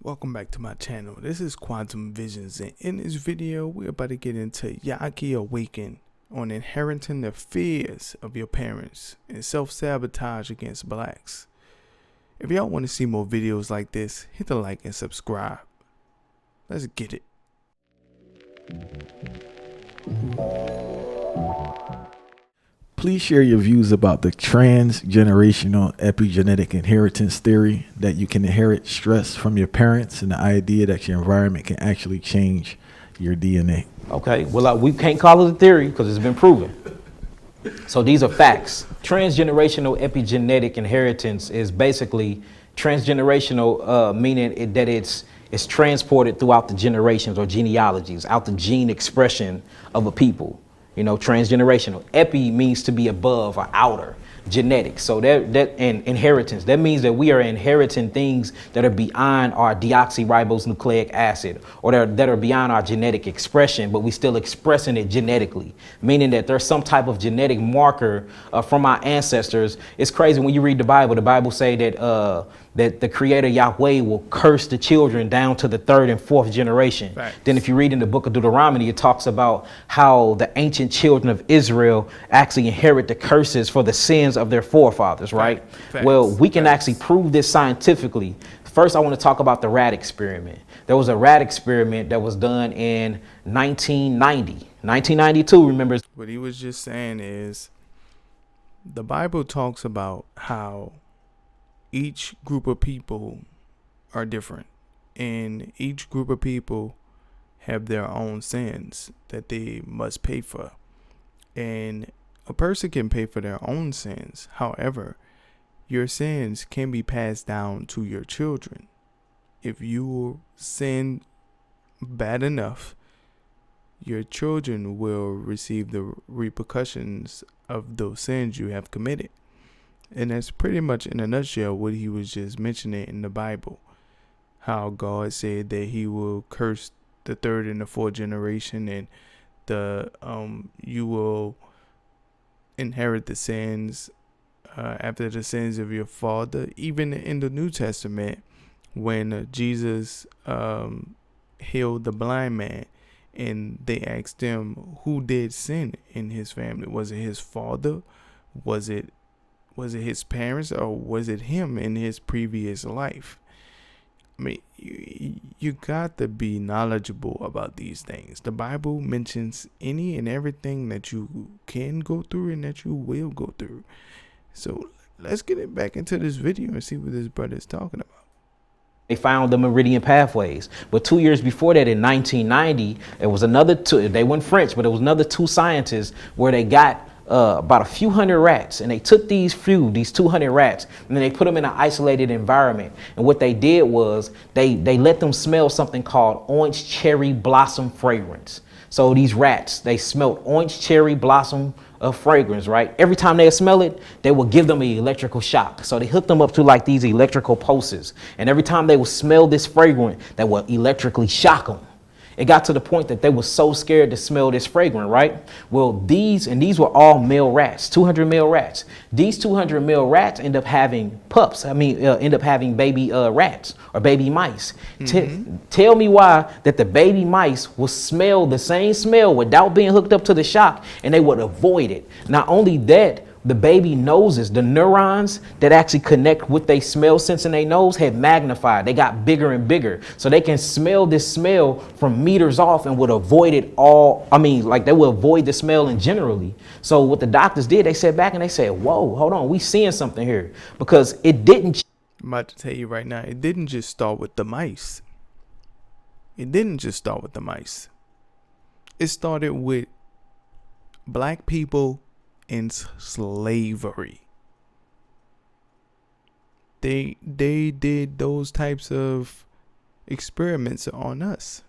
Welcome back to my channel. This is Quantum Visions, and in this video we're about to get into Yaki Awaken on inheriting the fears of your parents and self-sabotage against blacks. If y'all want to see more videos like this, hit the like and subscribe. Let's get it. Please share your views about the transgenerational epigenetic inheritance theory that you can inherit stress from your parents and the idea that your environment can actually change your DNA. Okay, well, we can't call it a theory because it's been proven. So these are facts. Transgenerational epigenetic inheritance is basically transgenerational, meaning that it's transported throughout the generations or genealogies, out the gene expression of a people. You know, transgenerational. Epi means to be above or outer. Genetics. So that and inheritance. That means that we are inheriting things that are beyond our deoxyribonucleic acid, or that are beyond our genetic expression, but we still expressing it genetically. Meaning that there's some type of genetic marker from our ancestors. It's crazy when you read the Bible. The Bible say that that the Creator Yahweh will curse the children down to the third and fourth generation. Right. Then if you read in the book of Deuteronomy, it talks about how the ancient children of Israel actually inherit the curses for the sins of their forefathers, right? Facts. Well, we can Facts. actually prove this scientifically. First, I want to talk about the rat experiment. There was a rat experiment that was done in 1992, remember? What he was just saying is the Bible talks about how each group of people are different, and each group of people have their own sins that they must pay for. And a person can pay for their own sins. However, your sins can be passed down to your children. If you sin bad enough, your children will receive the repercussions of those sins you have committed. And that's pretty much in a nutshell what he was just mentioning in the Bible. How God said that he will curse the third and the fourth generation, and you will inherit the sins after the sins of your father. Even in the New Testament, when Jesus healed the blind man, and they asked him who did sin in his family. Was it his father? Was it his parents, or was it him in his previous life? I mean, you got to be knowledgeable about these things. The Bible mentions any and everything that you can go through and that you will go through. So let's get it back into this video and see what this brother is talking about. They found the meridian pathways. But 2 years before that, in 1990, it was another two. They weren't French, but it was another two scientists where they got about a few hundred rats, and they took these 200 rats, and then they put them in an isolated environment. And what they did was they let them smell something called orange cherry blossom fragrance. So these rats, they smelled orange cherry blossom fragrance, right? Every time they smell it, they will give them an electrical shock. So they hooked them up to like these electrical pulses, and every time they would smell this fragrance, that would electrically shock them. It got to the point that they were so scared to smell this fragrance, right? Well, these were all male rats, 200 male rats. These 200 male rats end up having pups. End up having baby rats or baby mice. Tell me why that the baby mice will smell the same smell without being hooked up to the shock, and they would avoid it. Not only that, the baby noses, the neurons that actually connect with they smell sense in their nose had magnified. They got bigger and bigger. So they can smell this smell from meters off and would avoid it all. Like they would avoid the smell in generally. So what the doctors did, they sat back and they said, whoa, hold on, we seeing something here. Because it didn't. I'm about to tell you right now, it didn't just start with the mice. It didn't just start with the mice. It started with black people in slavery. They did those types of experiments on us.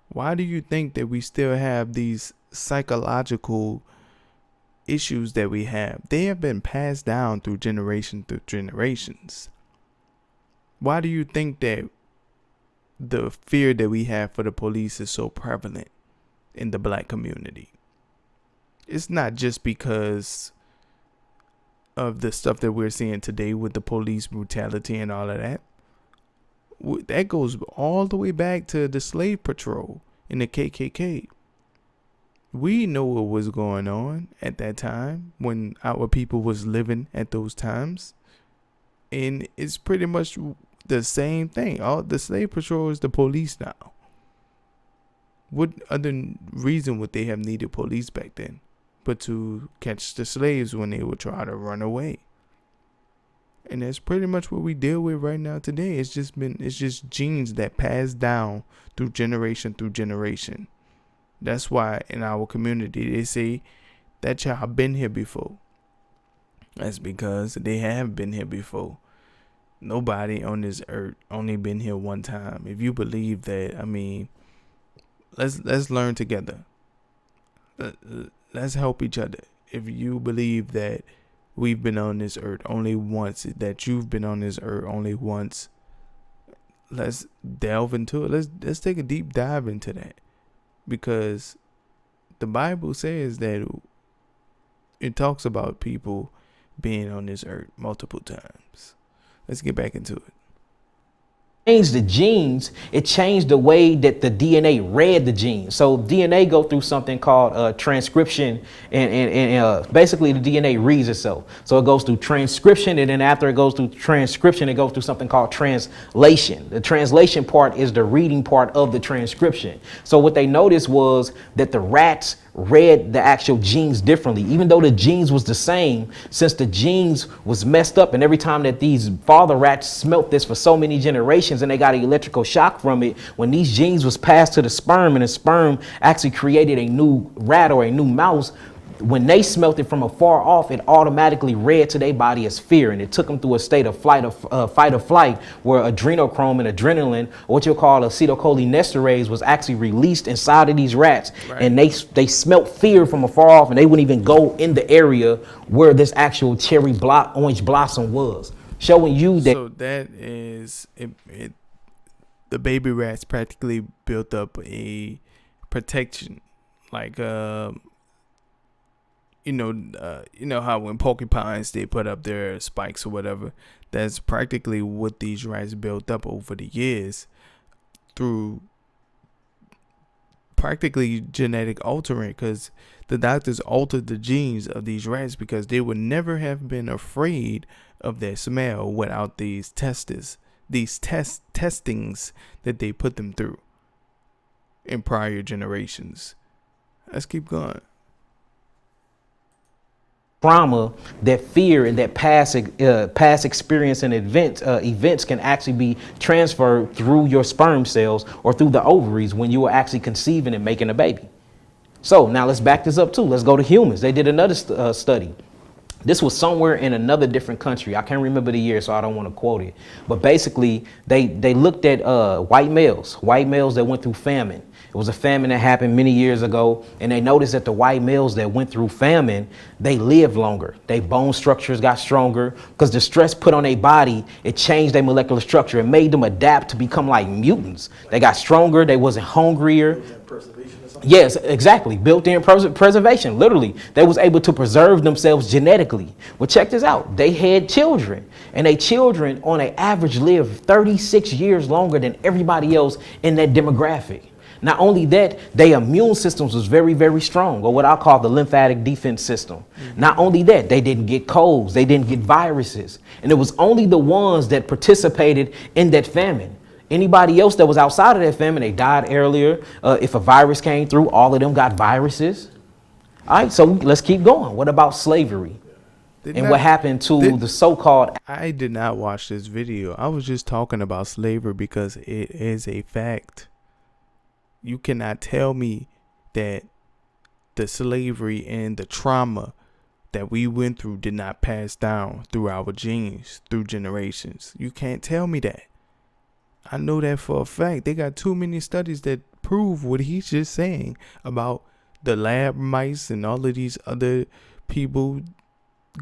Why do you think that we still have these psychological issues that we have? They have been passed down through generations. Why do you think that the fear that we have for the police is so prevalent in the black community? It's not just because of the stuff that we're seeing today with the police brutality and all of that. that goes all the way back to the slave patrol and the KKK. We know what was going on at that time when our people was living at those times. And it's pretty much the same thing. All the slave patrol is the police now. What other reason would they have needed police back then but to catch the slaves when they would try to run away? And that's pretty much what we deal with right now today. It's just genes that pass down through generation. That's why in our community they say that child been here before. That's because they have been here before. Nobody on this earth only been here one time. If you believe that, I mean, let's learn together. Let's help each other. If you believe that we've been on this earth only once, that you've been on this earth only once, let's delve into it. Let's take a deep dive into that. Because the Bible says that it talks about people being on this earth multiple times. Let's get back into it. Changed the genes, it changed the way that the DNA read the genes. So DNA go through something called transcription, and basically the DNA reads itself. So it goes through transcription, and then after it goes through transcription, it goes through something called translation. The translation part is the reading part of the transcription. So what they noticed was that the rats read the actual genes differently, even though the genes was the same. Since the genes was messed up, and every time that these father rats smelt this for so many generations and they got an electrical shock from it, when these genes was passed to the sperm and the sperm actually created a new rat or a new mouse, when they smelt it from afar off, it automatically read to their body as fear, and it took them through a state of fight or flight, where adrenochrome and adrenaline, or what you'll call acetylcholinesterase, was actually released inside of these rats, right. And they smelt fear from afar off, and they wouldn't even go in the area where this actual orange blossom was, showing you that. So that is it. The baby rats practically built up a protection, like you know how when porcupines they put up their spikes or whatever, that's practically what these rats built up over the years through practically genetic altering, because the doctors altered the genes of these rats because they would never have been afraid of their smell without these testings that they put them through in prior generations. Let's keep going. Trauma, that fear, and that past experience and events can actually be transferred through your sperm cells or through the ovaries when you are actually conceiving and making a baby. So now let's back this up too. Let's go to humans. They did another study. This was somewhere in another different country. I can't remember the year, so I don't want to quote it. But basically, they looked at white males that went through famine. It was a famine that happened many years ago, and they noticed that the white males that went through famine, they lived longer. Their bone structures got stronger because the stress put on their body, it changed their molecular structure. It made them adapt to become like mutants. They got stronger. They wasn't hungrier. Yes, exactly. Built-in preservation. Literally, they was able to preserve themselves genetically. Well, check this out. They had children, and they children on an average lived 36 years longer than everybody else in that demographic. Not only that, their immune systems was very, very strong, or what I call the lymphatic defense system. Mm-hmm. Not only that, they didn't get colds, they didn't get viruses. And it was only the ones that participated in that famine. Anybody else that was outside of that famine, they died earlier. If a virus came through, all of them got viruses. All right, so let's keep going. What about slavery? What happened to the so-called... I did not watch this video. I was just talking about slavery because it is a fact. You cannot tell me that the slavery and the trauma that we went through did not pass down through our genes, through generations. You can't tell me that. I know that for a fact. They got too many studies that prove what he's just saying about the lab mice and all of these other people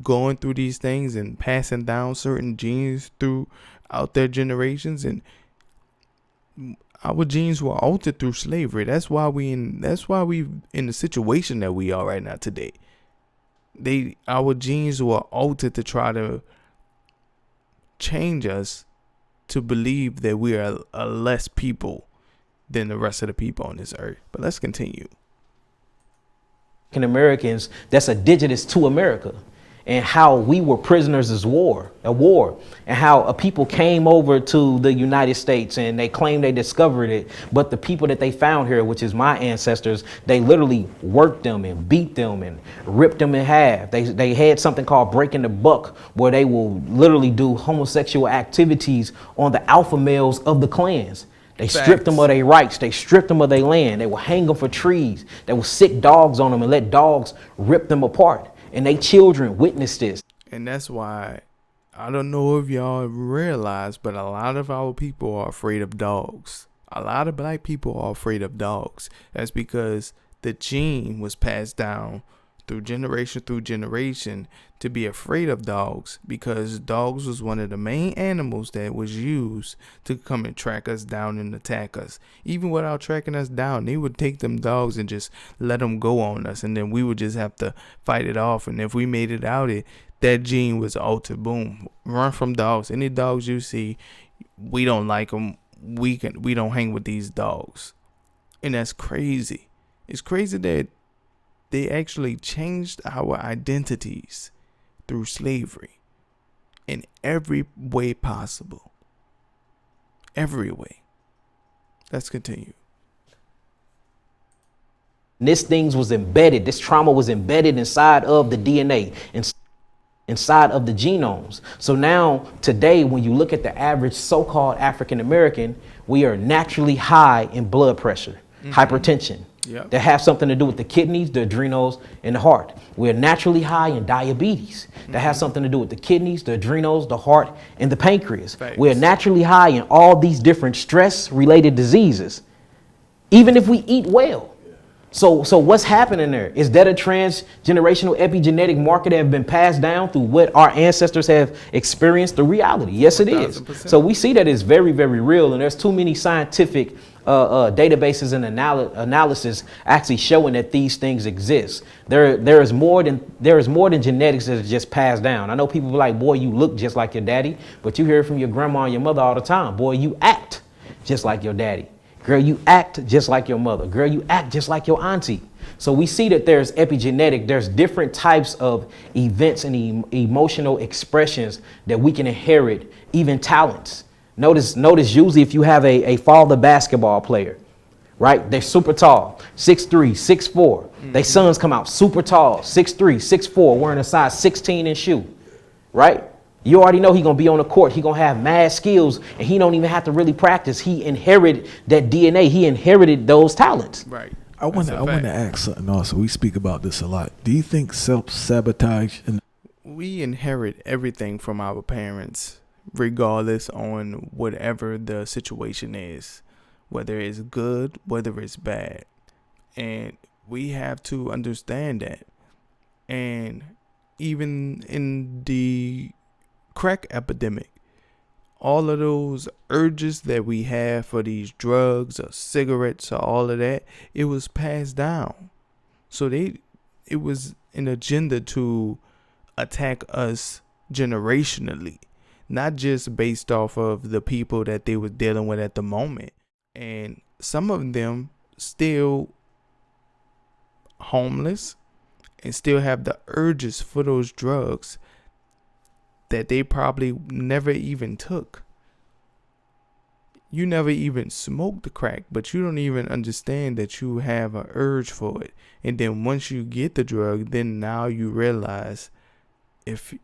going through these things and passing down certain genes throughout their generations. And our genes were altered through slavery. That's why we in the situation that we are right now today. Our genes were altered to try to change us to believe that we are a less people than the rest of the people on this earth. But let's continue. Americans that's indigenous to America, and how we were prisoners of war, and how a people came over to the United States and they claimed they discovered it. But the people that they found here, which is my ancestors, they literally worked them and beat them and ripped them in half. They had something called breaking the buck, where they will literally do homosexual activities on the alpha males of the clans. They stripped them of their rights. They stripped them of their land. They will hang them for trees. They will sick dogs on them and let dogs rip them apart. And they children witnessed this. And that's why, I don't know if y'all realize, but a lot of our people are afraid of dogs. A lot of black people are afraid of dogs. That's because the gene was passed down through generation to be afraid of dogs, because dogs was one of the main animals that was used to come and track us down and attack us. Even without tracking us down, they would take them dogs and just let them go on us, and then we would just have to fight it off. And if we made it out, that gene was altered. Boom, run from dogs. Any dogs you see, we don't like them. We don't hang with these dogs. And that's crazy. It's crazy that they actually changed our identities through slavery in every way possible. Every way. Let's continue. This trauma was embedded inside of the DNA, inside of the genomes. So now, today, when you look at the average so-called African American, we are naturally high in blood pressure, hypertension. Yep. That have something to do with the kidneys, the adrenals, and the heart. We're naturally high in diabetes. That has something to do with the kidneys, the adrenals, the heart, and the pancreas. Thanks. We're naturally high in all these different stress-related diseases, even if we eat well. So what's happening there? Is that a transgenerational epigenetic marker that have been passed down through what our ancestors have experienced, the reality? Yes, it is. 1000%. So we see that it's very, very real, and there's too many scientific databases and analysis actually showing that these things exist. There is more than genetics that is just passed down. I know people be like, boy, you look just like your daddy, but you hear it from your grandma and your mother all the time. Boy, you act just like your daddy. Girl, you act just like your mother. Girl, you act just like your auntie. So we see that there's epigenetic, there's different types of events and emotional expressions that we can inherit, even talents. Notice usually if you have a father basketball player, right? They're super tall, 6'3", 6'4". Their sons come out super tall, 6'3", 6'4", wearing a size 16 in shoe, right? You already know he's going to be on the court. He's going to have mad skills, and he don't even have to really practice. He inherited that DNA. He inherited those talents. Right. I want to ask something also. We speak about this a lot. Do you think self-sabotage we inherit everything from our parents, regardless on whatever the situation is, whether it's good, whether it's bad. And we have to understand that. And even in the crack epidemic, all of those urges that we have for these drugs or cigarettes or all of that, it was passed down. So it was an agenda to attack us generationally, not just based off of the people that they were dealing with at the moment. And some of them still homeless and still have the urges for those drugs that they probably never even took. You never even smoked the crack, but you don't even understand that you have an urge for it. And then once you get the drug, then now you realize if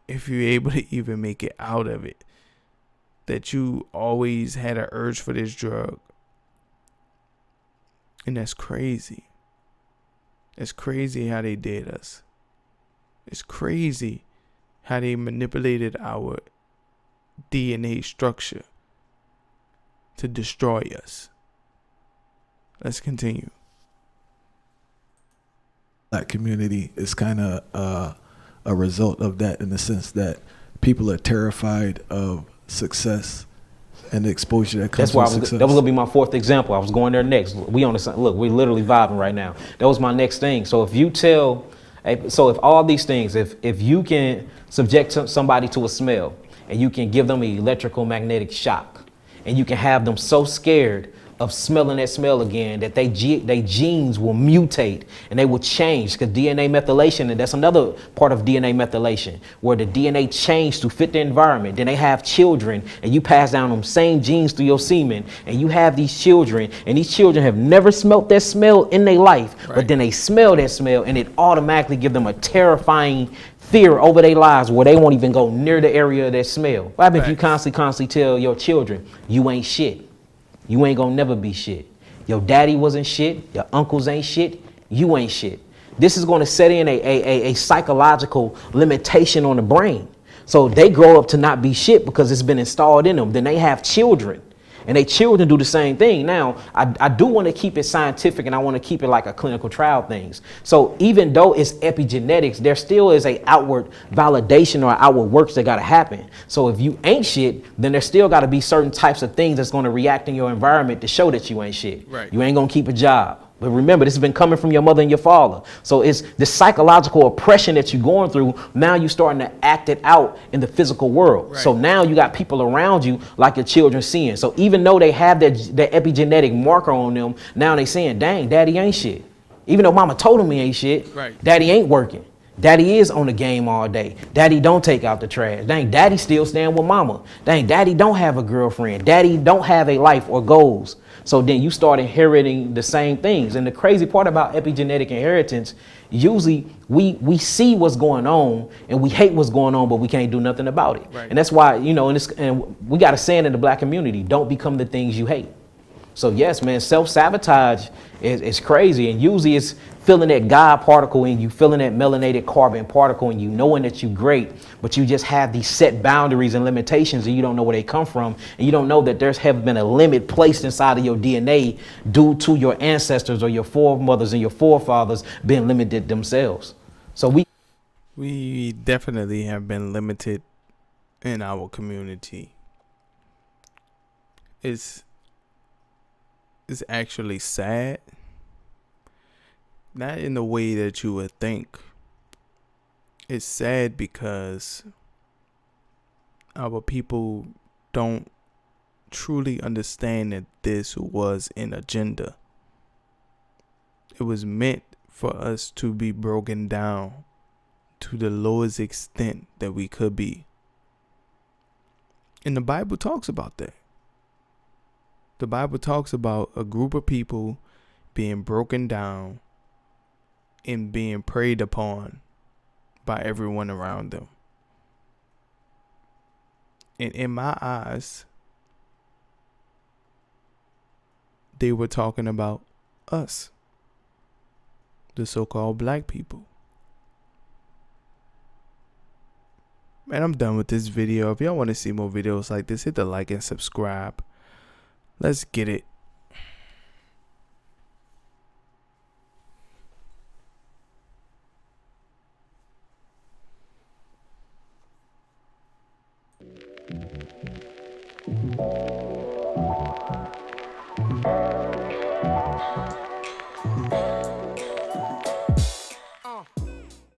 you're able to even make it out of it, that you always had an urge for this drug. And that's crazy. It's crazy how they did us. It's crazy how they manipulated our DNA structure to destroy us. Let's continue. Black community is kind of a result of that, in the sense that people are terrified of success and the exposure that comes with success. That was gonna be my fourth example. I was going there next. We on the look. We're literally vibing right now. That was my next thing. So if all these things, if you can subject somebody to a smell, and you can give them an electrical magnetic shock, and you can have them so scared of smelling that smell again that they genes will mutate and they will change, because DNA methylation, and that's another part of DNA methylation, where the DNA changed to fit the environment. Then they have children, and you pass down them same genes through your semen, and you have these children, and these children have never smelt that smell in their life, but then they smell that smell, and it automatically give them a terrifying fear over their lives where they won't even go near the area of that smell. What happens if you constantly tell your children, you ain't shit? You ain't gonna never be shit. Your daddy wasn't shit. Your uncles ain't shit. You ain't shit. This is gonna set in a psychological limitation on the brain. So they grow up to not be shit because it's been installed in them. Then they have children, and they children do the same thing. Now, I do want to keep it scientific, and I want to keep it like a clinical trial things. So even though it's epigenetics, there still is a outward validation or outward works that got to happen. So if you ain't shit, then there still got to be certain types of things that's going to react in your environment to show that you ain't shit. Right. You ain't going to keep a job. But remember, this has been coming from your mother and your father. So it's the psychological oppression that you're going through. Now you're starting to act it out in the physical world. Right. So now you got people around you like your children seeing. So even though they have that epigenetic marker on them, now they saying, dang, daddy ain't shit. Even though mama told him he ain't shit, right. Daddy ain't working. Daddy is on the game all day. Daddy don't take out the trash. Dang, daddy still staying with mama. Dang, daddy don't have a girlfriend. Daddy don't have a life or goals. So then you start inheriting the same things. And the crazy part about epigenetic inheritance, usually we see what's going on and we hate what's going on, but we can't do nothing about it. Right. And that's why, you know, and we got a saying in the black community, don't become the things you hate. So yes, man, self-sabotage is crazy. And usually it's feeling that God particle in you, feeling that melanated carbon particle in you, knowing that you're great, but you just have these set boundaries and limitations, and you don't know where they come from. And you don't know that there's have been a limit placed inside of your DNA due to your ancestors or your foremothers and your forefathers being limited themselves. So we definitely have been limited in our community. It's actually sad. Not in the way that you would think. It's sad because our people don't truly understand that this was an agenda. It was meant for us to be broken down to the lowest extent that we could be. And the Bible talks about that. The Bible talks about a group of people being broken down and being preyed upon by everyone around them. And in my eyes, they were talking about us, the so-called black people. Man, I'm done with this video. If y'all want to see more videos like this, hit the like and subscribe. Let's get it.